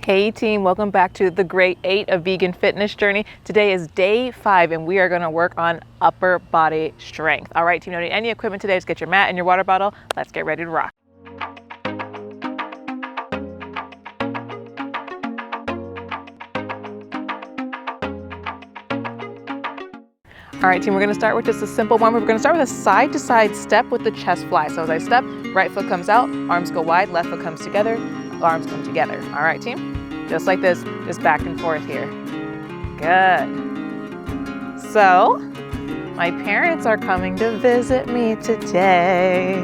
Hey team, welcome back to the Great 8 of Vegan Fitness Journey. Today is day 5 and we are going to work on upper body strength. All right team, you don't need any equipment today, just get your mat and your water bottle. Let's get ready to rock. All right team, we're going to start with just a simple one. We're going to start with a side to side step with the chest fly. So as I step, right foot comes out, arms go wide, left foot comes together, arms come together. All right team? Just like this, just back and forth here. Good. So, my parents are coming to visit me today.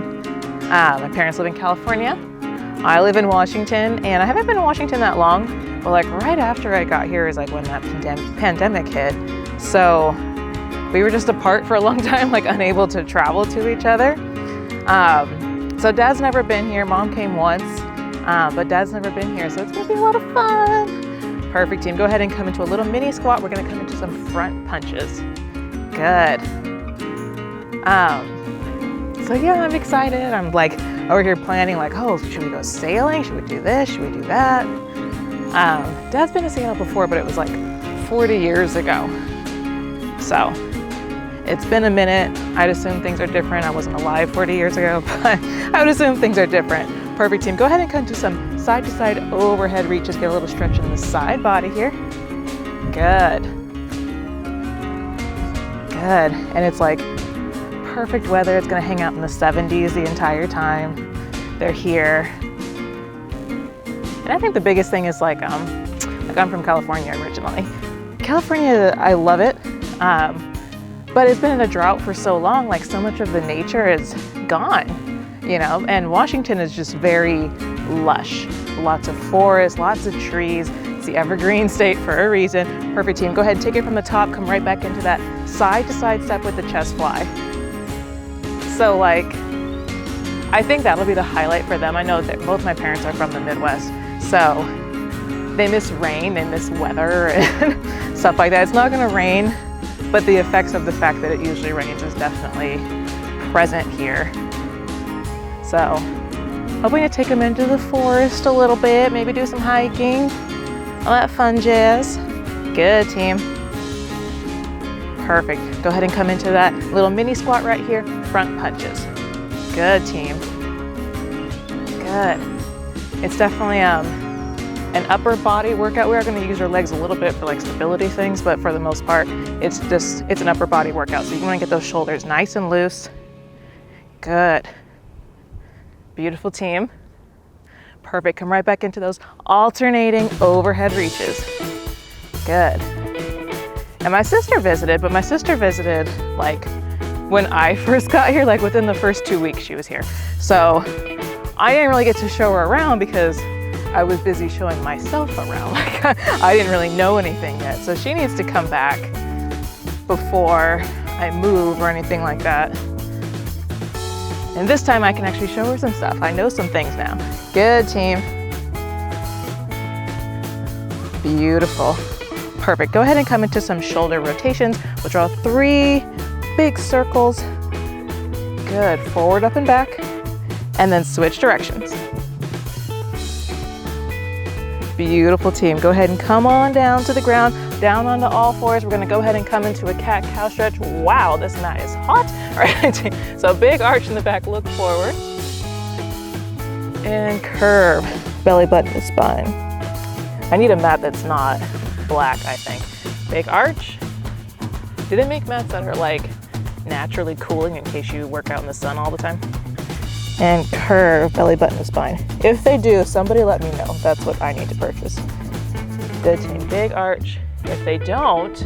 My parents live in California. I live in Washington, and I haven't been in Washington that long, but like right after I got here is like when that pandemic hit. So, we were just apart for a long time, like unable to travel to each other. So Dad's never been here. Mom came once. But Dad's never been here, so it's gonna be a lot of fun. Perfect team, go ahead and come into a little mini squat. We're gonna come into some front punches. Good. So yeah, I'm excited. I'm like over here planning like, oh, should we go sailing? Should we do this? Should we do that? Dad's been to Seattle before, but it was like 40 years ago. So it's been a minute. I'd assume things are different. I wasn't alive 40 years ago, but I would assume things are different. Perfect team, go ahead and come to some side to side overhead reaches. Get a little stretch in the side body here. Good. Good, and it's like perfect weather. It's gonna hang out in the 70s the entire time. They're here. And I think the biggest thing is like I'm from California originally. California, I love it. But it's been in a drought for so long, like so much of the nature is gone. You know, and Washington is just very lush. Lots of forests, lots of trees. It's the evergreen state for a reason. Perfect team, go ahead and take it from the top, come right back into that side to side step with the chest fly. So like, I think that'll be the highlight for them. I know that both my parents are from the Midwest, so they miss rain, they miss weather and stuff like that. It's not gonna rain, but the effects of the fact that it usually rains is definitely present here. So, hoping to take them into the forest a little bit, maybe do some hiking, all that fun jazz. Good team. Perfect. Go ahead and come into that little mini squat right here, front punches. Good team. Good. It's definitely an upper body workout. We are going to use our legs a little bit for like stability things, but for the most part, it's an upper body workout. So you want to get those shoulders nice and loose. Good. Beautiful team. Perfect. Come right back into those alternating overhead reaches. Good. And my sister visited, but my sister visited like when I first got here, like within the first 2 weeks she was here. So I didn't really get to show her around because I was busy showing myself around. Like I didn't really know anything yet. So she needs to come back before I move or anything like that. And this time I can actually show her some stuff. I know some things now. Good team. Beautiful. Perfect. Go ahead and come into some shoulder rotations. We'll draw 3 big circles. Good. Forward, up, and back. And then switch directions. Beautiful team. Go ahead and come on down to the ground, down onto all fours. We're gonna go ahead and come into a cat-cow stretch. Wow, this mat is hot. All right, so big arch in the back, look forward. And curve, belly button to spine. I need a mat that's not black, I think. Big arch. Do they make mats that are like naturally cooling in case you work out in the sun all the time? And curve, belly button to spine. If they do, somebody let me know. That's what I need to purchase. Good team, big arch. If they don't,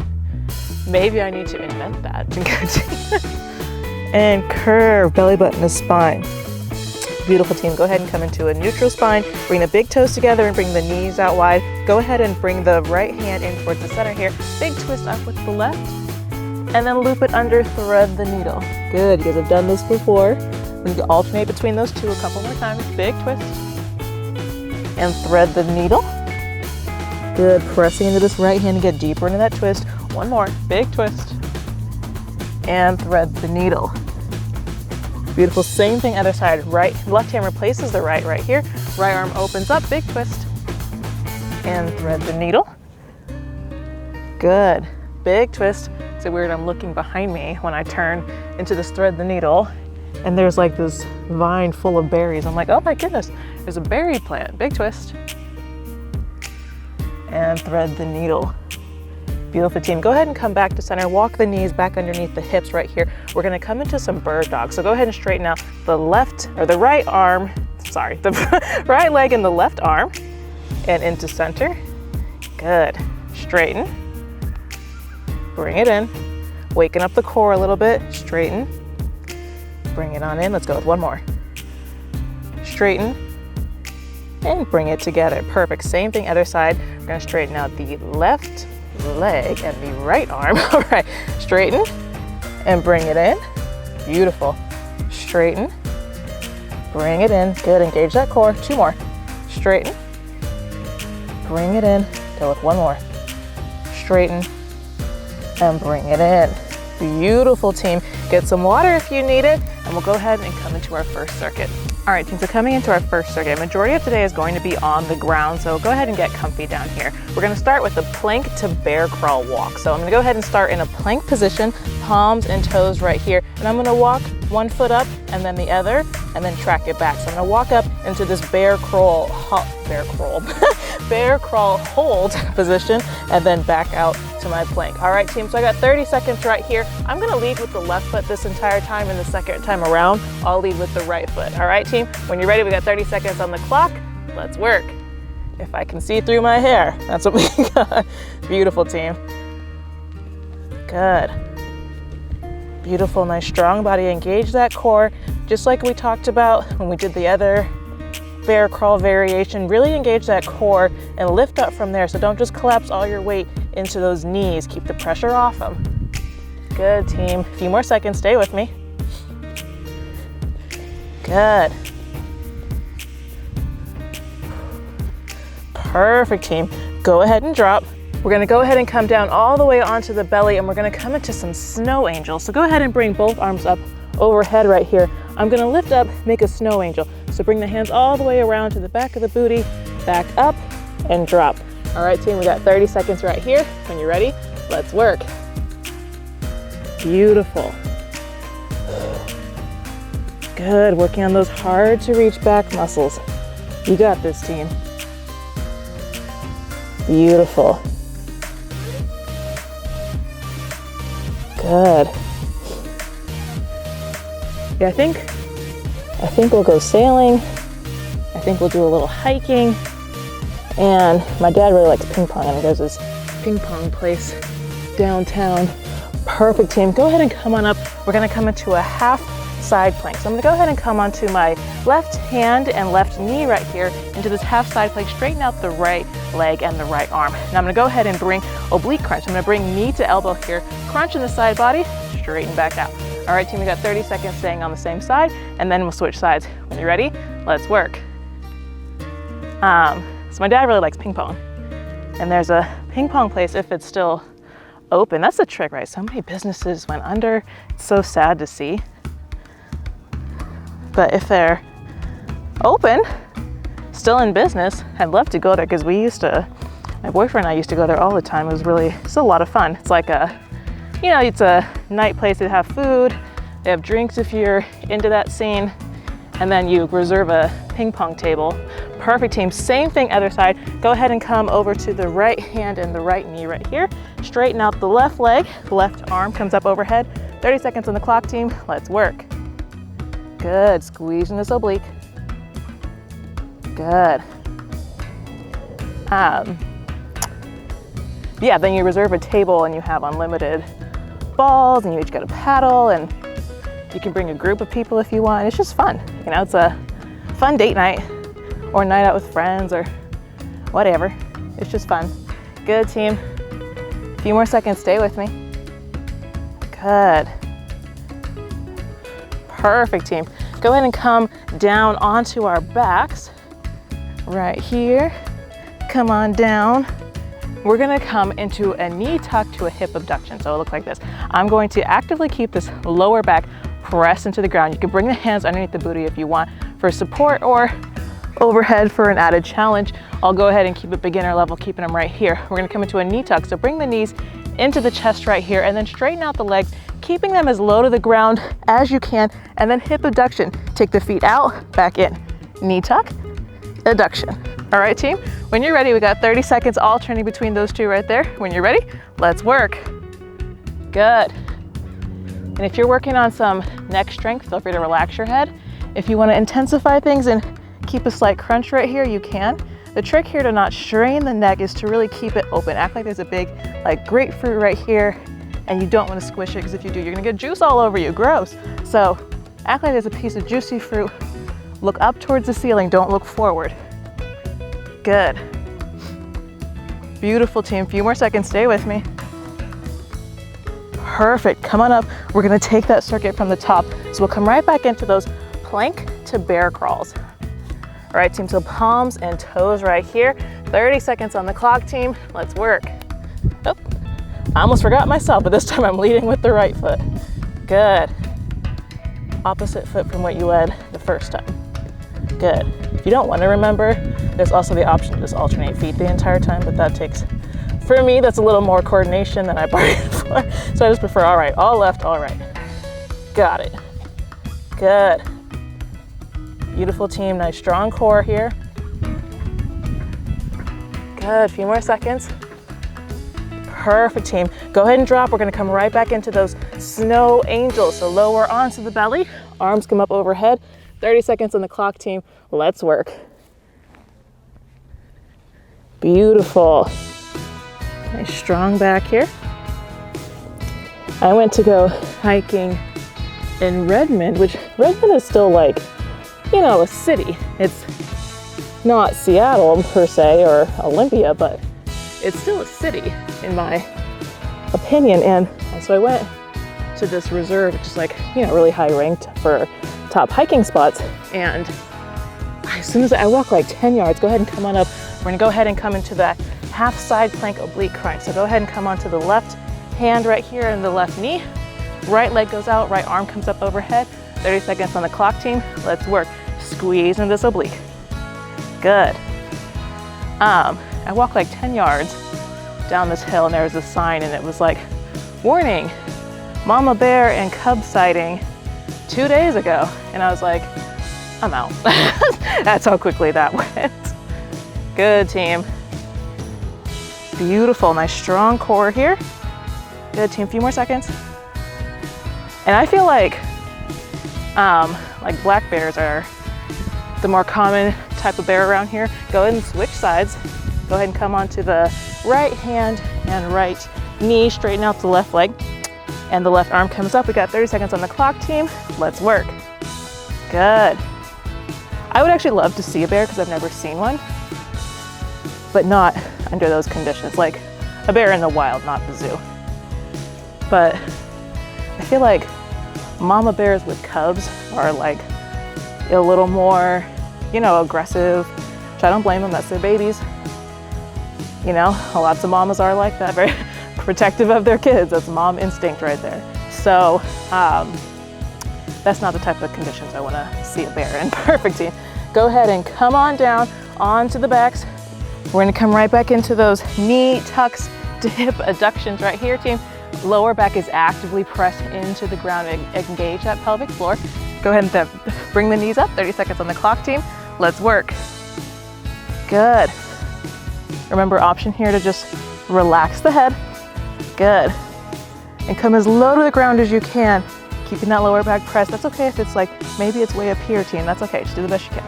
maybe I need to invent that. And curve, belly button to spine. Beautiful team, go ahead and come into a neutral spine. Bring the big toes together and bring the knees out wide. Go ahead and bring the right hand in towards the center here. Big twist up with the left. And then loop it under, thread the needle. Good, you guys have done this before. We can alternate between those two a couple more times. Big twist. And thread the needle. Good, pressing into this right hand to get deeper into that twist. One more, big twist. And thread the needle. Beautiful, same thing other side. Right, left hand replaces the right here. Right arm opens up, big twist. and thread the needle. Good. Big twist. So weird, I'm looking behind me when I turn into this thread the needle, and there's like this vine full of berries. I'm like, oh my goodness, there's a berry plant. Big twist. And thread the needle. Beautiful, team. Go ahead and come back to center. Walk the knees back underneath the hips right here. We're gonna come into some bird dog. So go ahead and straighten out the left, or the right arm, sorry, the right leg and the left arm, and into center. Good. Straighten. Bring it in. Waken up the core a little bit. Straighten. Bring it on in. Let's go with one more. Straighten. And bring it together. Perfect. Same thing, other side. We're gonna straighten out the left leg and the right arm. All right. Straighten and bring it in. Beautiful. Straighten. Bring it in. Good. Engage that core. Two more. Straighten. Bring it in. Go with one more. Straighten and bring it in. Beautiful, team. Get some water if you need it, and we'll go ahead and come into our first circuit. All right, team, so coming into our first circuit, majority of today is going to be on the ground, so go ahead and get comfy down here. We're gonna start with a plank to bear crawl walk. So I'm gonna go ahead and start in a plank position, palms and toes right here, and I'm gonna walk one foot up and then the other, and then track it back. So I'm gonna walk up into this bear crawl hold position, and then back out to my plank. All right, team, so I got 30 seconds right here. I'm gonna lead with the left foot this entire time, and the second time around, I'll lead with the right foot. All right, team, when you're ready, we got 30 seconds on the clock. Let's work. If I can see through my hair, that's what we got. Beautiful, team. Good. Beautiful, nice strong body. Engage that core, just like we talked about when we did the other bear crawl variation. Really engage that core and lift up from there. So don't just collapse all your weight into those knees. Keep the pressure off them. Good, team. A few more seconds. Stay with me. Good. Perfect, team. Go ahead and drop. We're gonna go ahead and come down all the way onto the belly, and we're gonna come into some snow angels. So go ahead and bring both arms up overhead right here. I'm gonna lift up, make a snow angel. So bring the hands all the way around to the back of the booty, back up and drop. All right, team, we got 30 seconds right here. When you're ready, let's work. Beautiful. Good, working on those hard to reach back muscles. You got this, team. Beautiful. Good. Yeah, I think we'll go sailing. I think we'll do a little hiking. And my dad really likes ping pong, and there's this ping pong place downtown. Perfect, team. Go ahead and come on up. We're gonna come into a half side plank. So I'm gonna go ahead and come onto my left hand and left knee right here into this half side plank. Straighten out the right leg and the right arm. Now I'm gonna go ahead and bring oblique crunch. I'm gonna bring knee to elbow here, crunch in the side body, straighten back out. All right, team, we got 30 seconds staying on the same side, and then we'll switch sides. When you're ready, let's work. So my dad really likes ping pong, and there's a ping pong place if it's still open. That's the trick, right? So many businesses went under. It's so sad to see. But if they're open, still in business, I'd love to go there, because my boyfriend and I used to go there all the time. It's a lot of fun. It's like it's a night place. They have food, they have drinks if you're into that scene, and then you reserve a ping pong table. Perfect, team. Same thing, other side. Go ahead and come over to the right hand and the right knee right here. Straighten out the left leg, left arm comes up overhead. 30 seconds on the clock, team. Let's work. Good, squeezing this oblique. Good. Yeah, then you reserve a table and you have unlimited balls, and you each get a paddle, and you can bring a group of people if you want. It's just fun. It's a fun date night or night out with friends or whatever. It's just fun. Good, team. A few more seconds. Stay with me. Good. Perfect, team. Go ahead and come down onto our backs right here. Come on down. We're gonna come into a knee tuck to a hip abduction. So it'll look like this. I'm going to actively keep this lower back pressed into the ground. You can bring the hands underneath the booty if you want for support, or overhead for an added challenge. I'll go ahead and keep it beginner level, keeping them right here. We're gonna come into a knee tuck, so bring the knees into the chest right here, and then straighten out the legs, keeping them as low to the ground as you can, and then hip abduction. Take the feet out, back in. Knee tuck, adduction. All right, team, when you're ready, we got 30 seconds alternating between those two right there. When you're ready, let's work. Good. And if you're working on some neck strength, feel free to relax your head. If you want to intensify things and keep a slight crunch right here, you can. The trick here to not strain the neck is to really keep it open. Act like there's a big like grapefruit right here, and you don't want to squish it, because if you do, you're gonna get juice all over you, gross. So act like there's a piece of juicy fruit. Look up towards the ceiling, don't look forward. Good. Beautiful, team, few more seconds, stay with me. Perfect, come on up. We're gonna take that circuit from the top. So we'll come right back into those plank to bear crawls. All right, team, so palms and toes right here. 30 seconds on the clock, team. Let's work. Oh, I almost forgot myself, but this time I'm leading with the right foot. Good. Opposite foot from what you led the first time. Good. If you don't want to remember, there's also the option to just alternate feet the entire time, but that takes, for me, that's a little more coordination than I bargained for. So I just prefer, all right, all left, all right. Got it. Good. Beautiful, team, nice strong core here. Good, few more seconds. Perfect, team. Go ahead and drop. We're gonna come right back into those snow angels. So lower onto the belly, arms come up overhead. 30 seconds on the clock, team. Let's work. Beautiful. Nice strong back here. I went to go hiking in Redmond, which Redmond is still like, you know, a city. It's not Seattle per se or Olympia, but it's still a city in my opinion. And so I went to this reserve, which is like, you know, really high ranked for top hiking spots. And as soon as I walk like 10 yards, go ahead and come on up. We're gonna go ahead and come into that half side plank oblique crunch. So go ahead and come onto the left hand right here and the left knee. Right leg goes out, right arm comes up overhead. 30 seconds on the clock, team. Let's work. Squeeze in this oblique. Good. I walked like 10 yards down this hill, and there was a sign, and it was like, warning, mama bear and cub sighting 2 days ago. And I was like, I'm out. That's how quickly that went. Good, team. Beautiful, nice strong core here. Good, team, few more seconds. And I feel like black bears are the more common type of bear around here. Go ahead and switch sides. Go ahead and come onto the right hand and right knee, straighten out the left leg, and the left arm comes up. We got 30 seconds on the clock, team. Let's work. Good. I would actually love to see a bear because I've never seen one, but not under those conditions. Like a bear in the wild, not the zoo. But I feel like mama bears with cubs are like a little more, you know, aggressive, which I don't blame them, that's their babies. You know, lots of mamas are like that, very protective of their kids. That's mom instinct right there. So that's not the type of conditions I want to see a bear in. Perfect, team. Go ahead and come on down onto the backs. We're going to come right back into those knee tucks to hip adductions right here, team. Lower back is actively pressed into the ground and engage that pelvic floor. Go ahead and bring the knees up. 30 seconds on the clock, team. Let's work. Good. Remember, option here to just relax the head. Good. And come as low to the ground as you can, keeping that lower back pressed. That's okay if it's like, maybe it's way up here, team. That's okay. Just do the best you can.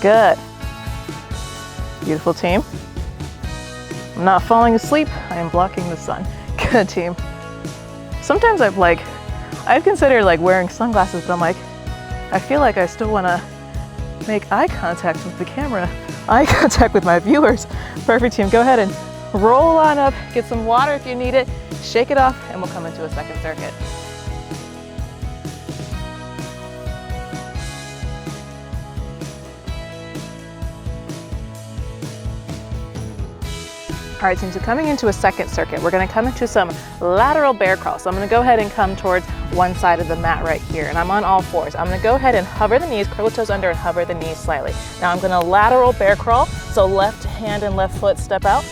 Good. Beautiful, team. I'm not falling asleep. I am blocking the sun. Good, team. Sometimes I've considered like wearing sunglasses, but I'm like, I feel like I still want to make eye contact with the camera, eye contact with my viewers. Perfect, team. Go ahead and roll on up, get some water if you need it, shake it off, and we'll come into a second circuit. All right, team, so coming into a second circuit, we're gonna come into some lateral bear crawl. So I'm gonna go ahead and come towards one side of the mat right here, and I'm on all fours. I'm gonna go ahead and hover the knees, curl the toes under and hover the knees slightly. Now I'm gonna lateral bear crawl, so left hand and left foot step out,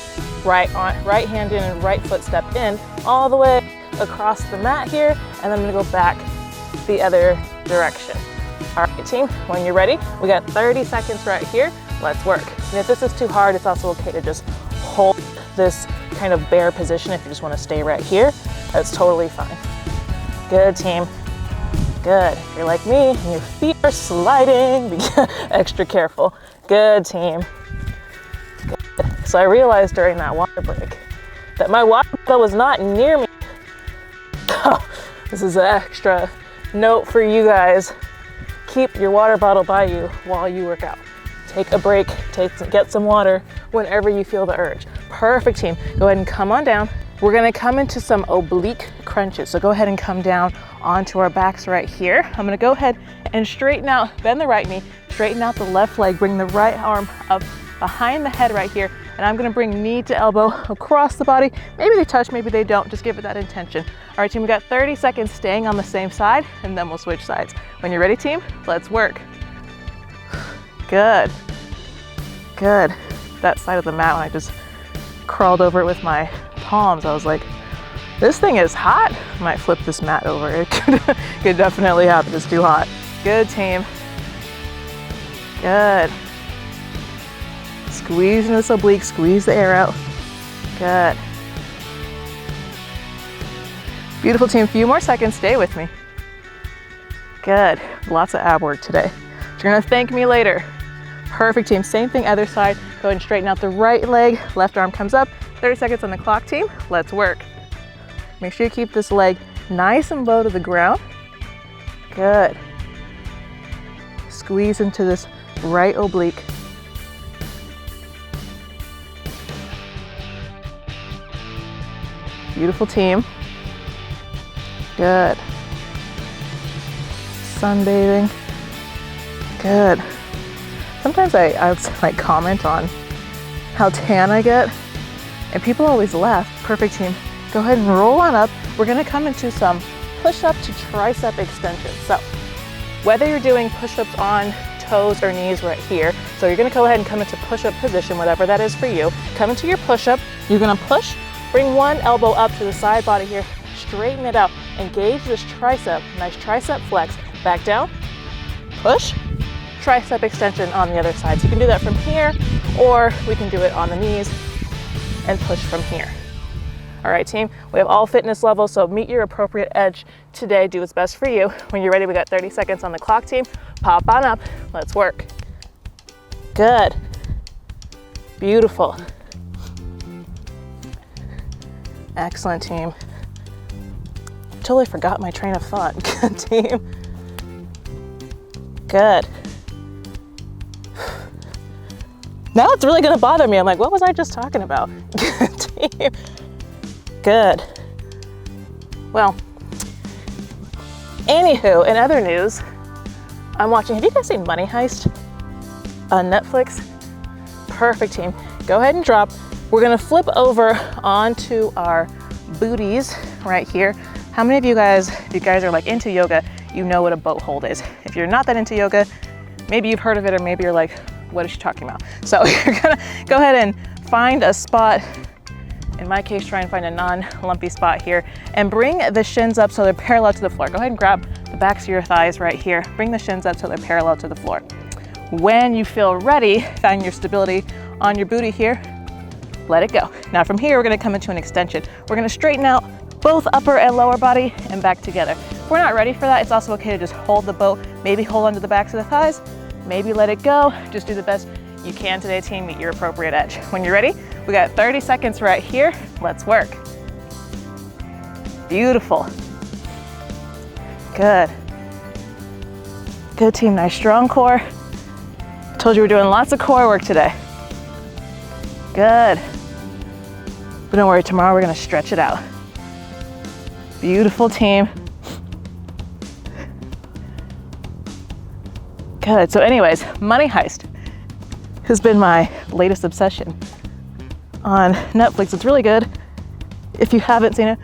right hand in and right foot step in, all the way across the mat here, and then I'm gonna go back the other direction. All right, team, when you're ready, we got 30 seconds right here. Let's work. And if this is too hard, it's also okay to just hold this kind of bear position. If you just want to stay right here, that's totally fine. Good, team. Good. If you're like me and your feet are sliding, be extra careful. Good, team. Good. So I realized during that water break that my water bottle was not near me. This is an extra note for you guys. Keep your water bottle by you while you work out. Take a break, get some water whenever you feel the urge. Perfect, team. Go ahead and come on down. We're gonna come into some oblique crunches. So go ahead and come down onto our backs right here. I'm gonna go ahead and straighten out, bend the right knee, straighten out the left leg, bring the right arm up behind the head right here. And I'm gonna bring knee to elbow across the body. Maybe they touch, maybe they don't, just give it that intention. All right, team, we got 30 seconds staying on the same side, and then we'll switch sides. When you're ready, team, let's work. Good, good. That side of the mat, when I just crawled over it with my palms, I was like, this thing is hot. I might flip this mat over. It could definitely happen, it's too hot. Good, team. Good. Squeeze into this oblique, squeeze the air out. Good. Beautiful, team, a few more seconds, stay with me. Good, lots of ab work today. You're gonna thank me later. Perfect, team, same thing other side. Go ahead and straighten out the right leg, left arm comes up. 30 seconds on the clock, team, let's work. Make sure you keep this leg nice and low to the ground. Good. Squeeze into this right oblique. Beautiful, team. Good. Sunbathing. Good. Sometimes I like comment on how tan I get, and people always laugh. Perfect, team. Go ahead and roll on up. We're gonna come into some push-up to tricep extension. So whether you're doing push-ups on toes or knees right here, so you're gonna go ahead and come into push-up position, whatever that is for you. Come into your push-up. You're gonna push, bring one elbow up to the side body here, straighten it out, engage this tricep, nice tricep flex, back down, push, tricep extension on the other side. So you can do that from here, or we can do it on the knees and push from here. All right, team, we have all fitness levels, so meet your appropriate edge today. Do what's best for you. When you're ready, we got 30 seconds on the clock, team. Pop on up, let's work. Good, beautiful. Excellent, team. Totally forgot my train of thought. Good, team. Good. Now it's really gonna bother me. I'm like, what was I just talking about? Good, team. Good. Well, anywho, in other news, I'm watching, have you guys seen Money Heist on Netflix? Perfect, team. Go ahead and drop. We're gonna flip over onto our booties right here. How many of you guys, if you guys are like into yoga, you know what a boat hold is? If you're not that into yoga, maybe you've heard of it, or maybe you're like, what is she talking about? So you're gonna go ahead and find a spot. In my case, try and find a non-lumpy spot here and bring the shins up so they're parallel to the floor. Go ahead and grab the backs of your thighs right here. Bring the shins up so they're parallel to the floor. When you feel ready, find your stability on your booty here, let it go. Now from here, we're gonna come into an extension. We're gonna straighten out both upper and lower body and back together. If we're not ready for that, it's also okay to just hold the boat, maybe hold onto the backs of the thighs, maybe let it go. Just do the best you can today, team. Meet your appropriate edge. When you're ready, we got 30 seconds right here. Let's work. Beautiful. Good. Good, team. Nice strong core. Told you we're doing lots of core work today. Good. But don't worry, tomorrow we're gonna stretch it out. Beautiful, team. Good. So anyways, Money Heist has been my latest obsession. on Netflix. It's really good if you haven't seen it.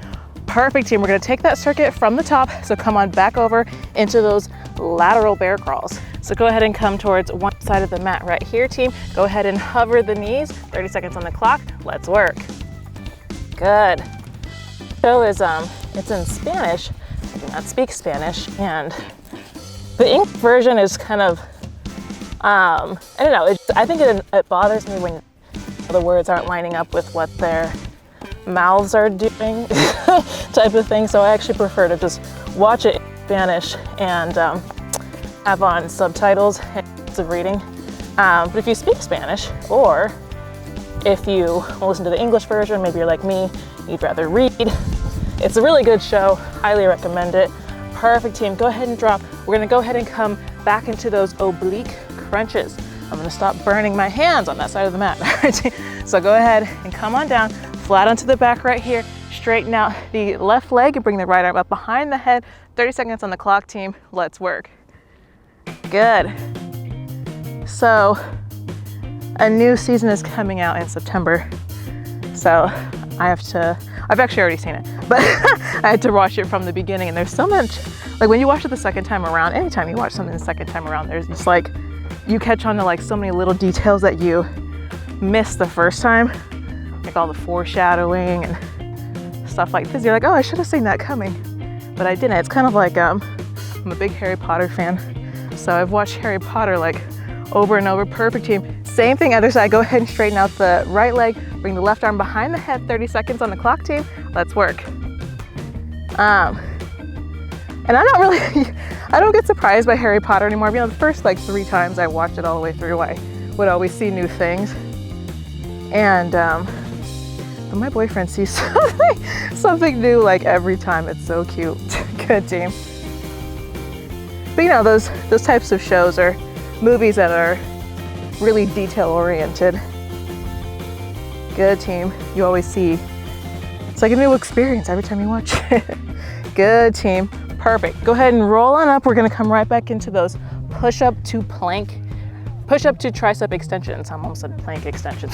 Perfect, team. We're gonna take that circuit from the top, so come on back over into those lateral bear crawls. So go ahead and come towards one side of the mat right here, team. Go ahead and hover the knees, 30 seconds on the clock. Let's work. Good. Show is, it's in Spanish. I do not speak Spanish, and the English version is kind of, I don't know, I think it bothers me when the words aren't lining up with what their mouths are doing type of thing. So I actually prefer to just watch it in Spanish and have on subtitles of reading. But if you speak Spanish, or if you listen to the English version, maybe you're like me, you'd rather read. It's a really good show, highly recommend it. Perfect, team, go ahead and drop. We're gonna go ahead and come back into those oblique crunches. I'm gonna stop burning my hands on that side of the mat. So go ahead and come on down, flat onto the back right here. Straighten out the left leg and bring the right arm up behind the head. 30 seconds on the clock, team. Let's work. Good. So a new season is coming out in September. So I've actually already seen it, but I had to watch it from the beginning, and there's so much, like when you watch it the second time around, anytime you watch something the second time around, there's just like, you catch on to like so many little details that you missed the first time, like all the foreshadowing and stuff like this. You're like, oh, I should have seen that coming, but I didn't. It's kind of like, I'm a big Harry Potter fan, so I've watched Harry Potter like over and over. Perfect, team. Same thing, other side. Go ahead and straighten out the right leg. Bring the left arm behind the head. 30 seconds on the clock, team. Let's work. And I'm not really, I don't get surprised by Harry Potter anymore. You know, the first like 3 times I watched it all the way through, I would always see new things. And but my boyfriend sees something new like every time. It's so cute. Good, team. But you know, those types of shows or movies that are really detail oriented. Good, team. You always see, it's like a new experience every time you watch it. Good, team. Perfect. Go ahead and roll on up. We're gonna come right back into those push-up to plank, push-up to tricep extensions. I almost said plank extensions.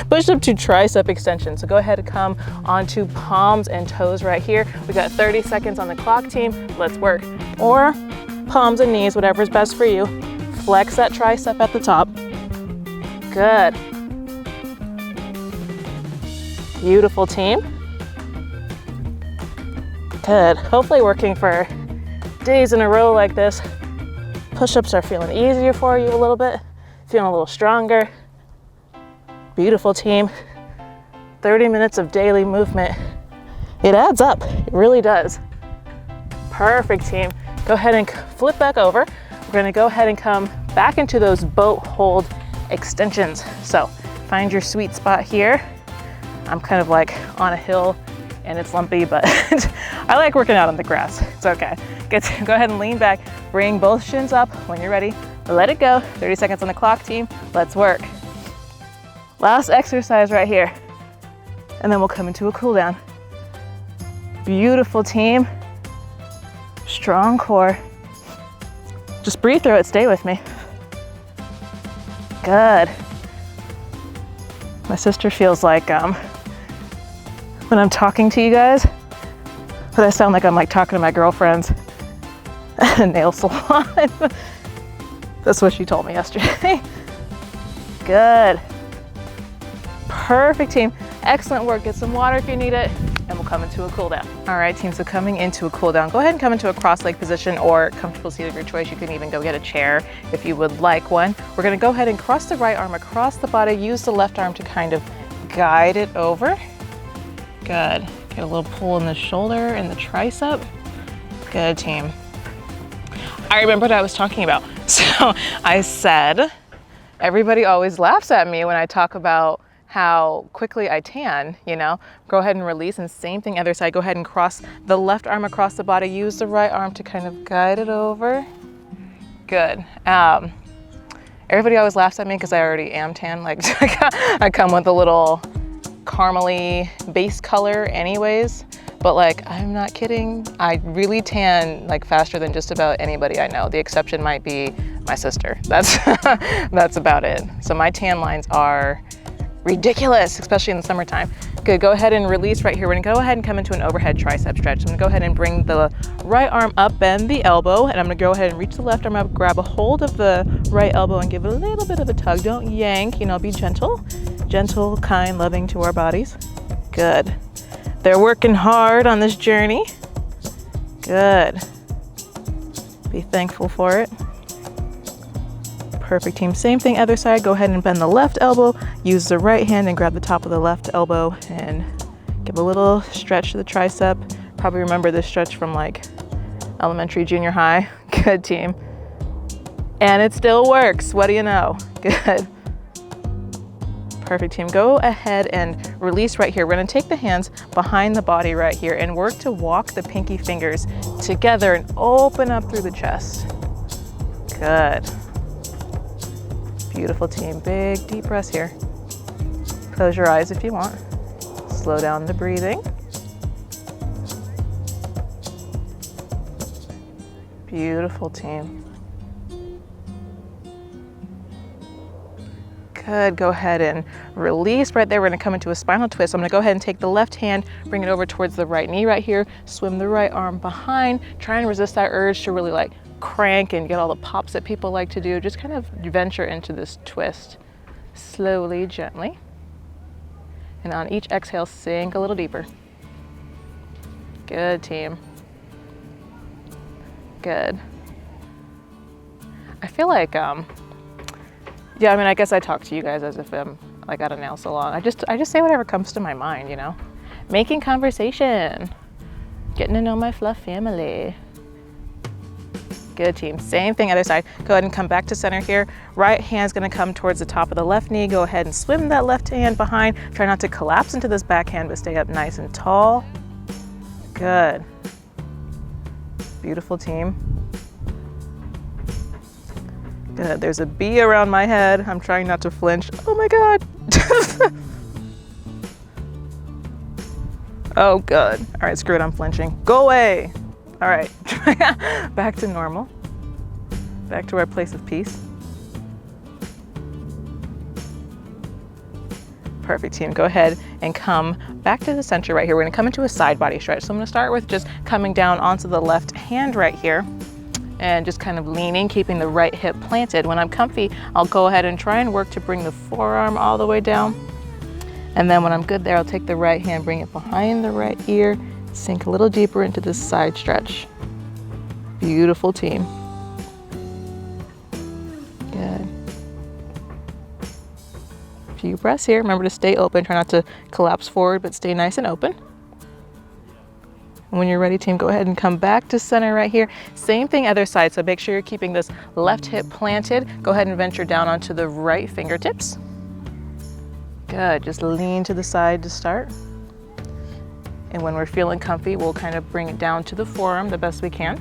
Push-up to tricep extensions. So go ahead and come onto palms and toes right here. We got 30 seconds on the clock, team. Let's work. Or palms and knees, whatever's best for you. Flex that tricep at the top. Good. Beautiful, team. Good. Hopefully working for days in a row like this. Push-ups are feeling easier for you a little bit, feeling a little stronger. Beautiful, team. 30 minutes of daily movement. It adds up, it really does. Perfect, team. Go ahead and flip back over. We're gonna go ahead and come back into those boat hold extensions. So find your sweet spot here. I'm kind of like on a hill and it's lumpy, but I like working out on the grass. It's okay. Go ahead and lean back. Bring both shins up. When you're ready, let it go. 30 seconds on the clock, team. Let's work. Last exercise right here. And then we'll come into a cool down. Beautiful, team. Strong core. Just breathe through it. Stay with me. Good. My sister feels like when I'm talking to you guys, but I sound like I'm like talking to my girlfriends at a nail salon. That's what she told me yesterday. Good. Perfect, team. Excellent work. Get some water if you need it, and we'll come into a cool down. All right, team, so coming into a cool down, go ahead and come into a cross leg position or comfortable seat of your choice. You can even go get a chair if you would like one. We're gonna go ahead and cross the right arm across the body, use the left arm to kind of guide it over. Good. Get a little pull in the shoulder and the tricep. Good, team. I remember what I was talking about. So I said, everybody always laughs at me when I talk about how quickly I tan, you know. Go ahead and release, and same thing other side. Go ahead and cross the left arm across the body. Use the right arm to kind of guide it over. Good. Everybody always laughs at me because I already am tan. Like I come with a little caramely base color anyways, but like I'm not kidding. I really tan like faster than just about anybody I know. The exception might be my sister. That's about it. So my tan lines are ridiculous, especially in the summertime. Good, go ahead and release right here. We're gonna go ahead and come into an overhead tricep stretch. So I'm gonna go ahead and bring the right arm up, bend the elbow, and I'm gonna go ahead and reach the left arm up, grab a hold of the right elbow and give it a little bit of a tug. Don't yank, you know, be gentle. Gentle, kind, loving to our bodies. Good. They're working hard on this journey. Good. Be thankful for it. Perfect, team. Same thing, other side. Go ahead and bend the left elbow. Use the right hand and grab the top of the left elbow and give a little stretch to the tricep. Probably remember this stretch from like elementary, junior high. Good, team. And it still works. What do you know? Good. Perfect, team. Go ahead and release right here. We're gonna take the hands behind the body right here and work to walk the pinky fingers together and open up through the chest. Good. Beautiful, team. Big, deep breaths here. Close your eyes if you want. Slow down the breathing. Beautiful, team. Good, go ahead and release right there. We're gonna come into a spinal twist. So I'm gonna go ahead and take the left hand, bring it over towards the right knee right here, swim the right arm behind, try and resist that urge to really like crank and get all the pops that people like to do. Just kind of venture into this twist slowly, gently. And on each exhale, sink a little deeper. Good, team. Good. I feel like, yeah, I mean, I guess I talk to you guys as if I'm like at a nail salon. I just say whatever comes to my mind, you know? Making conversation, getting to know my fluff family. Good, team. Same thing, other side. Go ahead and come back to center here. Right hand's gonna come towards the top of the left knee. Go ahead and swim that left hand behind. Try not to collapse into this back hand, but stay up nice and tall. Good. Beautiful, team. Good. There's a bee around my head. I'm trying not to flinch. Oh my God. Oh, good. All right, screw it, I'm flinching. Go away. All right, back to normal. Back to our place of peace. Perfect, team. Go ahead and come back to the center right here. We're gonna come into a side body stretch. So I'm gonna start with just coming down onto the left hand right here and just kind of leaning, keeping the right hip planted. When I'm comfy, I'll go ahead and try and work to bring the forearm all the way down. And then when I'm good there, I'll take the right hand, bring it behind the right ear, sink a little deeper into this side stretch. Beautiful, team. Good. Few breaths here. Remember to stay open. Try not to collapse forward, but stay nice and open. And when you're ready, team, go ahead and come back to center right here. Same thing, other side. So make sure you're keeping this left hip planted. Go ahead and venture down onto the right fingertips. Good. Just lean to the side to start. And when we're feeling comfy, we'll kind of bring it down to the forearm the best we can.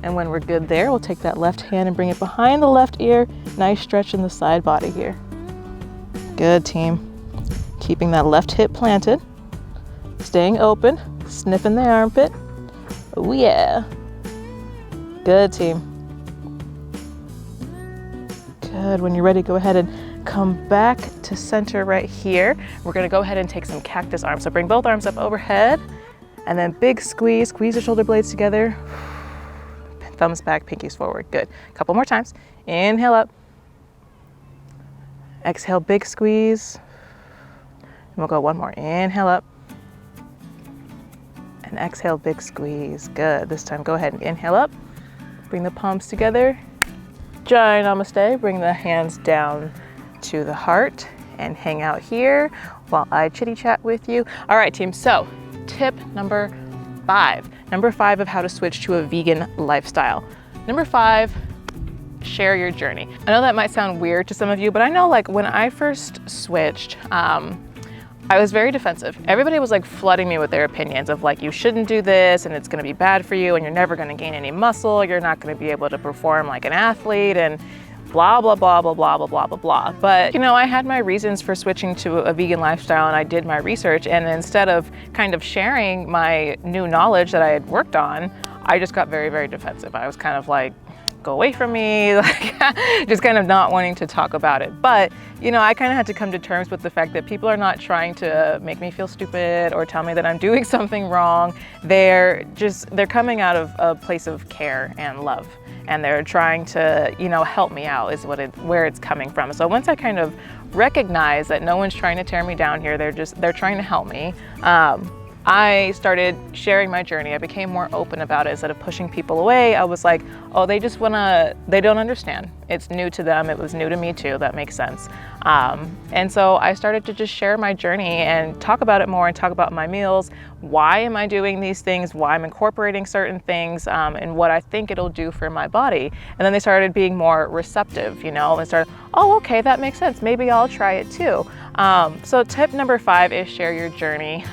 And when we're good there, we'll take that left hand and bring it behind the left ear. Nice stretch in the side body here. Good, team. Keeping that left hip planted. Staying open, sniffing the armpit. Oh yeah. Good, team. Good. When you're ready, go ahead and come back to center right here. We're gonna go ahead and take some cactus arms. So bring both arms up overhead and then big squeeze, squeeze the shoulder blades together. Thumbs back, pinkies forward. Good. Couple more times. Inhale up. Exhale, big squeeze. And we'll go one more. Inhale up. And exhale, big squeeze. Good. This time, go ahead and inhale up. Bring the palms together. Jai Namaste. Bring the hands down to the heart and hang out here while I chitty chat with you. All right, team. So tip number 5. Number 5 of how to switch to a vegan lifestyle. Number 5, share your journey. I know that might sound weird to some of you, but I know like when I first switched, I was very defensive. Everybody was like flooding me with their opinions of like, you shouldn't do this and it's gonna be bad for you and you're never gonna gain any muscle, you're not gonna be able to perform like an athlete and blah, blah, blah, blah, blah, blah, blah, blah, blah. But, you know, I had my reasons for switching to a vegan lifestyle and I did my research, and instead of kind of sharing my new knowledge that I had worked on, I just got very, very defensive. I was kind of like, go away from me, like just kind of not wanting to talk about it. But, you know, I kind of had to come to terms with the fact that people are not trying to make me feel stupid or tell me that I'm doing something wrong. They're coming out of a place of care and love. And they're trying to, you know, help me out is where it's coming from. So once I kind of recognize that no one's trying to tear me down here, they're trying to help me. I started sharing my journey. I became more open about it. Instead of pushing people away, I was like, oh, they don't understand. It's new to them. It was new to me too. That makes sense. And so I started to just share my journey and talk about it more and talk about my meals. Why am I doing these things? Why I'm incorporating certain things, and what I think it'll do for my body. And then they started being more receptive, you know, and started, oh, okay, that makes sense. Maybe I'll try it too. So tip number 5 is share your journey.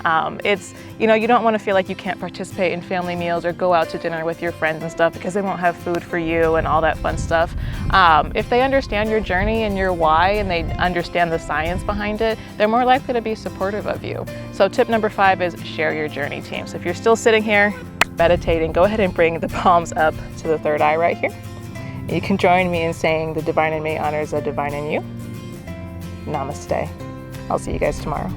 It's, you know, you don't want to feel like you can't participate in family meals or go out to dinner with your friends and stuff because they won't have food for you and all that fun stuff. If they understand your journey and your why and they understand the science behind it, they're more likely to be supportive of you. So tip number 5 is share your journey, team. So if you're still sitting here meditating, go ahead and bring the palms up to the third eye right here. You can join me in saying the divine in me honors the divine in you. Namaste. I'll see you guys tomorrow.